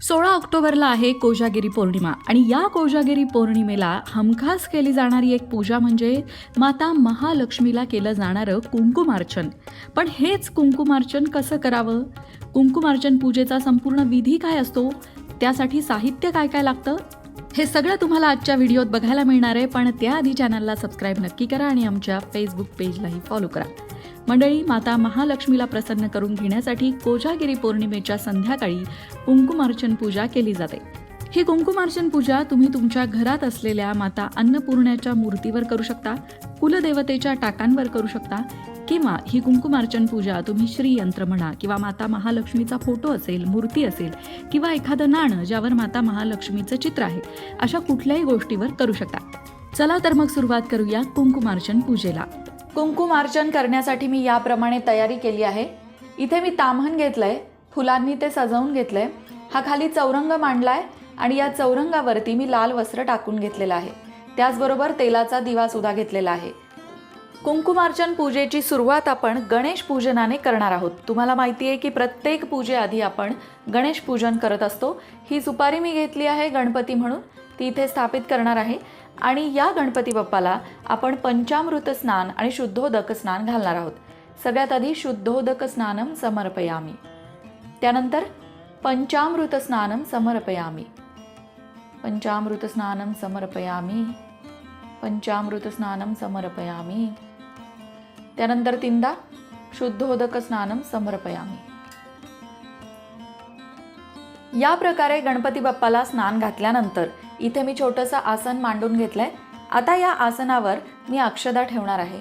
16 ऑक्टोबरला आहे कोजागिरी पौर्णिमा आणि या कोजागिरी पौर्णिमेला हमखास केली जाणारी एक पूजा म्हणजे माता महालक्ष्मीला केलं जाणारं कुंकुमार्चन. पण हेच कुंकुमार्चन कसं करावं? कुंकुमार्चन पूजेचा संपूर्ण विधी काय असतो? त्यासाठी साहित्य काय काय लागतं? हे सगळं तुम्हाला आजच्या व्हिडिओत बघायला मिळणार आहे, पण त्याआधी चॅनलला सबस्क्राईब नक्की करा आणि आमच्या फेसबुक पेजलाही फॉलो करा. मंडळी, माता महालक्ष्मीला प्रसन्न करून घेण्यासाठी कोजागिरी पौर्णिमेच्या संध्याकाळी कुंकुमार्चन पूजा केली जाते. ही कुंकुमार्चन पूजा तुम्ही तुमच्या घरात असलेल्या माता अन्नपूर्णाच्या मूर्तीवर करू शकता, कुलदेवतेच्या टाकांवर करू शकता, किंवा ही कुंकुमार्चन पूजा तुम्ही श्रीयंत्र म्हणा किंवा माता महालक्ष्मीचा फोटो असेल, मूर्ती असेल किंवा एखादं नाणं ज्यावर माता महालक्ष्मीचं चित्र आहे, अशा कुठल्याही गोष्टीवर करू शकता. चला तर मग सुरुवात करूया कुंकुमार्चन पूजेला. कुंकुमार्चन करण्यासाठी मी याप्रमाणे तयारी केली आहे. इथे मी ताम्हण घेतलंय, फुलांनी ते सजवून घेतलंय. हा खाली चौरंग मांडलाय आणि या चौरंगावरती मी लाल वस्त्र टाकून घेतलेलं आहे. त्याचबरोबर तेलाचा दिवा सुद्धा घेतलेला आहे. कुंकुमार्चन पूजेची सुरुवात आपण गणेश पूजनाने करणार आहोत. तुम्हाला माहिती आहे की प्रत्येक पूजेआधी आपण गणेश पूजन करत असतो. ही सुपारी मी घेतली आहे गणपती म्हणून, ती इथे स्थापित करणार आहे. आणि या गणपती बाप्पाला आपण पंचामृत स्नान आणि शुद्धोदक स्नान घालणार आहोत. सगळ्यात आधी शुद्धोदक स्नानम समर्पयामी, त्यानंतर पंचामृत स्नानम समर्पयामी, पंचामृत स्नानम समर्पयामी, पंचामृत स्नानम समर्पयामी, त्यानंतर तीनदा शुद्धोदक स्नानम समर्पयामी. या प्रकारे गणपती बाप्पाला स्नान घातल्यानंतर इथे मी छोटंसं आसन मांडून घेतलंय. आता या आसनावर मी अक्षदा ठेवणार आहे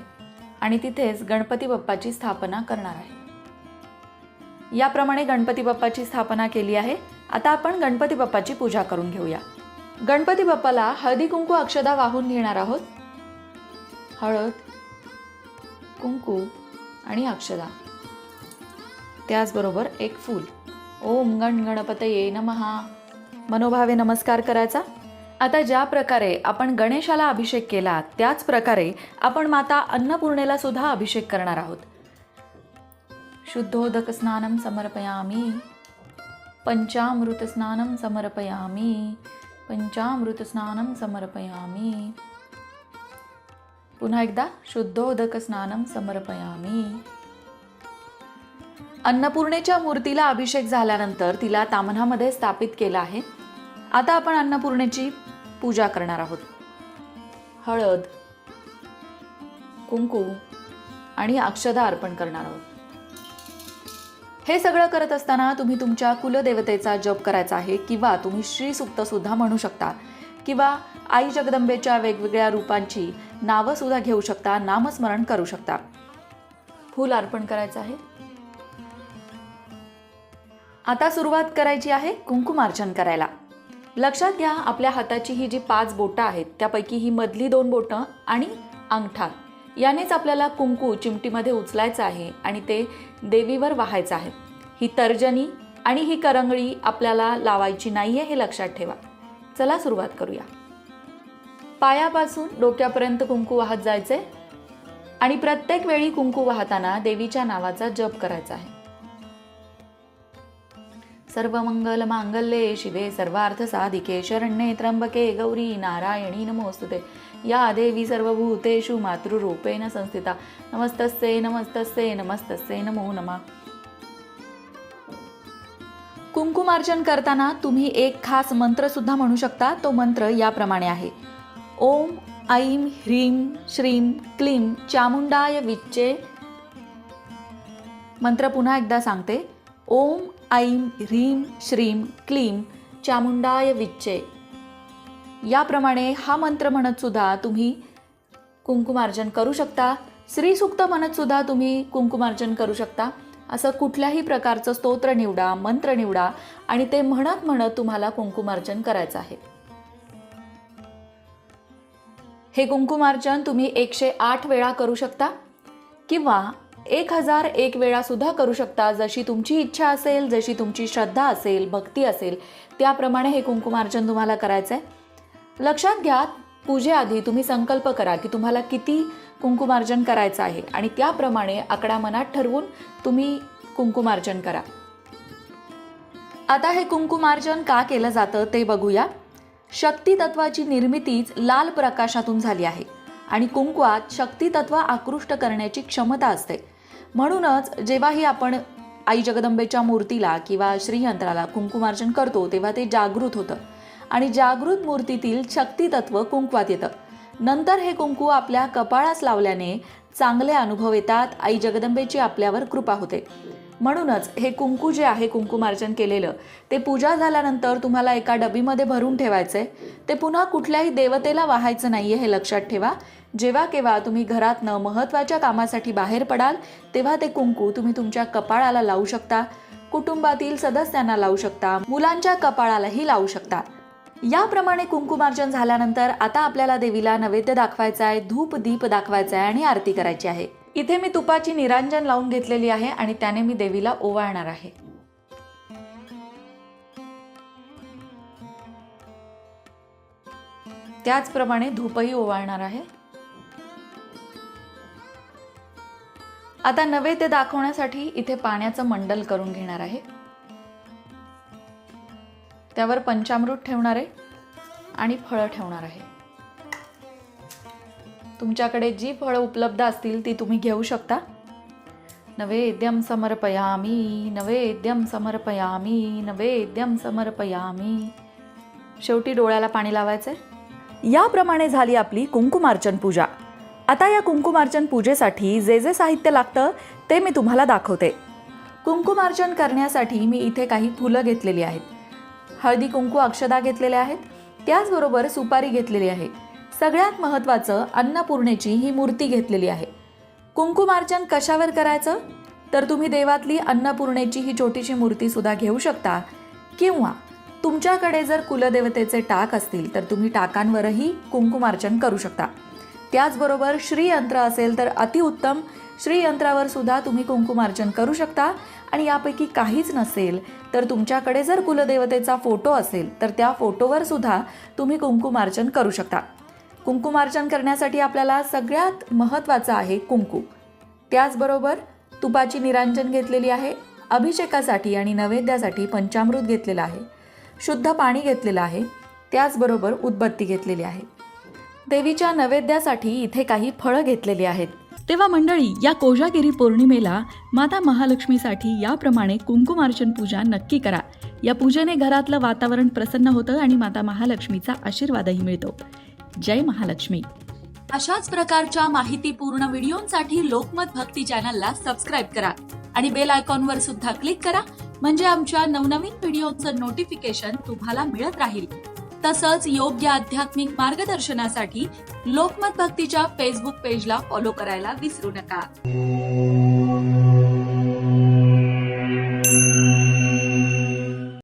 आणि तिथेच गणपती बाप्पाची स्थापना करणार आहे. याप्रमाणे गणपती बाप्पाची स्थापना केली आहे. आता आपण गणपती बाप्पाची पूजा करून घेऊया. गणपती बाप्पाला हळदी कुंकू अक्षदा वाहून घेणार आहोत. हळद, कुंकू आणि अक्षदा, त्याचबरोबर एक फूल. ओम गण गणपतये नमः मनोभावे नमस्कार करायचा. आता ज्या प्रकारे आपण गणेशाला अभिषेक केला त्याच प्रकारे आपण माता अन्नपूर्णेला सुद्धा अभिषेक करणार आहोत. शुद्धोदक स्नानम समर्पयामी, पंचामृत स्नानम समर्पयामी, पंचामृत स्नानम समर्पयामी, पुन्हा एकदा शुद्धोदक स्नानम समर्पयामी. अन्नपूर्णेच्या मूर्तीला अभिषेक झाल्यानंतर तिला ताम्हणामध्ये स्थापित केलं आहे. आता आपण अन्नपूर्णेची पूजा करणार आहोत. हळद, कुंकू आणि अक्षदा अर्पण करणार आहोत. हे सगळं करत असताना तुम्ही तुमच्या कुलदेवतेचा जप करायचा आहे किंवा तुम्ही श्री सूक्त सुद्धा म्हणू शकता किंवा आई जगदंबेच्या वेगवेगळ्या रूपांची नावं सुद्धा घेऊ शकता, नामस्मरण करू शकता. फूल अर्पण करायचं आहे. आता सुरुवात करायची आहे कुंकुमार्चन करायला. लक्षात घ्या, आपल्या हाताची ही जी 5 बोटं आहेत त्यापैकी ही मधली 2 बोटं आणि अंगठा यानेच आपल्याला कुंकू चिमटीमध्ये उचलायचं आहे आणि ते देवीवर वाहायचं आहे. ही तर्जनी आणि ही करंगळी आपल्याला लावायची नाहीये, हे लक्षात ठेवा. चला सुरुवात करूया. पायापासून डोक्यापर्यंत कुंकू वाहत जायचे आणि प्रत्येक वेळी कुंकू वाहताना देवीच्या नावाचा जप करायचा आहे. सर्वमंगल मांगल्ये शिवे सर्वार्थ साधिके शरण्ये त्र्यंबके गौरी नारायणी नमोस्तुते. या देवी सर्वभूतेषु मातृरूपेण संस्थिता. नमस्तस्ते नमस्तस्ते नमस्तस्ते नमो नमः. कुंकुमार्चन करताना तुम्ही एक खास मंत्र सुद्धा म्हणू शकता. तो मंत्र याप्रमाणे आहे. ओम ऐं ह्रीं श्रीं क्लीं चामुंडाय विच्चे. मंत्र पुन्हा एकदा सांगते. ओम ऐं ह्रीं श्रीं क्लीं चामुंडाय विच्चे. याप्रमाणे हा मंत्र म्हणत सुद्धा तुम्ही कुंकुमार्चन करू शकता. श्रीसूक्त म्हणत सुद्धा तुम्ही कुंकुमार्चन करू शकता. असं कुठल्याही प्रकारचं स्तोत्र निवडा, मंत्र निवडा आणि ते म्हणत म्हणत तुम्हाला कुंकुमार्चन करायचं आहे. हे कुंकुमार्चन तुम्ही 108 वेळा करू शकता किंवा 1001 वेळा सुद्धा करू शकता. जशी तुमची इच्छा असेल, जशी तुमची श्रद्धा असेल, भक्ती असेल, त्याप्रमाणे हे कुंकुमार्चन तुम्हाला करायचं आहे. लक्षात घ्या, पूजेआधी तुम्ही संकल्प करा की तुम्हाला किती कुंकुमार्चन करायचं आहे आणि त्याप्रमाणे आकडा मनात ठरवून तुम्ही कुंकुमार्चन करा. आता हे कुंकुमार्चन का केलं जातं ते बघूया. शक्ती तत्वाची निर्मितीच लाल प्रकाशातून झाली आहे आणि कुंकवात शक्ती तत्व आकृष्ट करण्याची क्षमता असते. म्हणूनच जेव्हाही आपण आई जगदंबेच्या मूर्तीला किंवा श्रीयंत्राला कुंकुमार्चन करतो तेव्हा ते जागृत होतं आणि जागृत मूर्तीतील शक्ती तत्व कुंकवात येतं. नंतर हे कुंकू आपल्या कपाळास लावल्याने चांगले अनुभव येतात. आई जगदंबेची आपल्यावर कृपा होते. म्हणूनच हे कुंकू जे आहे कुंकुमार्चन केलेलं ते पूजा झाल्यानंतर तुम्हाला एका डबीमध्ये भरून ठेवायचंय. ते पुन्हा कुठल्याही देवतेला वाहायचं नाहीये हे लक्षात ठेवा. जेव्हा केव्हा तुम्ही घरातनं महत्त्वाच्या कामासाठी बाहेर पडाल तेव्हा ते कुंकू तुम्ही तुमच्या कपाळाला लावू शकता, कुटुंबातील सदस्यांना लावू शकता, मुलांच्या कपाळालाही लावू शकता. याप्रमाणे कुंकुमार्चन झाल्यानंतर आता आपल्याला देवीला नैवेद्य दाखवायचा आहे, धूप दीप दाखवायचा आहे आणि आरती करायची आहे. इथे मी तुपाची निरांजन लावून घेतलेली आहे आणि त्याने मी देवीला ओवाळणार आहे. त्याचप्रमाणे धूपही ओवाळणार आहे. आता नैवेद्य दाखवण्यासाठी इथे पाण्याचं मंडल करून घेणार आहे. त्यावर पंचामृत ठेवणार आहे आणि फळं ठेवणार आहे. तुमच्याकडे जी फळं उपलब्ध असतील ती तुम्ही घेऊ शकता. नैवेद्यम समर्पयामी, नैवेद्यम समर्पयामी, नैवेद्यम समर्पयामी. शेवटी डोळ्याला पाणी लावायचंय. याप्रमाणे झाली आपली कुंकुमार्चन पूजा. आता या कुंकुमार्चन पूजेसाठी जे जे साहित्य लागतं ते मी तुम्हाला दाखवते. कुंकुमार्चन करण्यासाठी मी इथे काही फुलं घेतलेली आहेत, हळदी कुंकू अक्षदा घेतलेल्या आहेत, त्याचबरोबर सुपारी घेतलेली आहे. सगळ्यात महत्त्वाचं अन्नपूर्णेची ही मूर्ती घेतलेली आहे. कुंकुमार्चन कशावर करायचं तर तुम्ही देवातली अन्नपूर्णेची ही छोटीशी मूर्ती सुद्धा घेऊ शकता किंवा तुमच्याकडे जर कुलदेवतेचे टाक असतील तर तुम्ही टाकांवरही कुंकुमार्चन करू शकता. त्याचबरोबर श्रीयंत्र असेल तर अतिउत्तम, श्रीयंत्रावर सुद्धा तुम्ही कुंकुमार्चन करू शकता. आणि यापैकी काहीच नसेल तर तुमच्याकडे जर कुलदेवतेचा फोटो असेल तर त्या फोटोवर सुद्धा तुम्ही कुंकुमार्चन करू शकता. कुंकुमार्चन करण्यासाठी आपल्याला सगळ्यात महत्त्वाचं आहे कुंकू. त्याचबरोबर तुपाची निरांजन घेतलेली आहे, अभिषेकासाठी आणि नैवेद्यासाठी पंचामृत घेतलेलं आहे, शुद्ध पाणी घेतलेलं आहे, त्याचबरोबर उदबत्ती घेतलेली आहे. देवीच्या नैवेद्यासाठी इथे काही फळं घेतलेली आहेत. तेव्हा मंडळी, या कोजागिरी पौर्णिमेला माता महालक्ष्मीसाठी याप्रमाणे कुंकुमार्चन पूजा नक्की करा. या पूजेने घरातलं वातावरण प्रसन्न होतं आणि माता महालक्ष्मीचा आशीर्वादही मिळतो. जय महालक्ष्मी. अशाच प्रकारच्या माहितीपूर्ण व्हिडिओंसाठी लोकमत भक्ती चॅनलला सबस्क्राईब करा आणि बेल आयकॉनवर सुद्धा क्लिक करा, म्हणजे आमच्या नवनवीन व्हिडिओचं नोटिफिकेशन तुम्हाला मिळत राहील. तसंच योग्य आध्यात्मिक मार्गदर्शनासाठी लोकमत भक्तीच्या फेसबुक पेजला फॉलो करायला विसरू नका.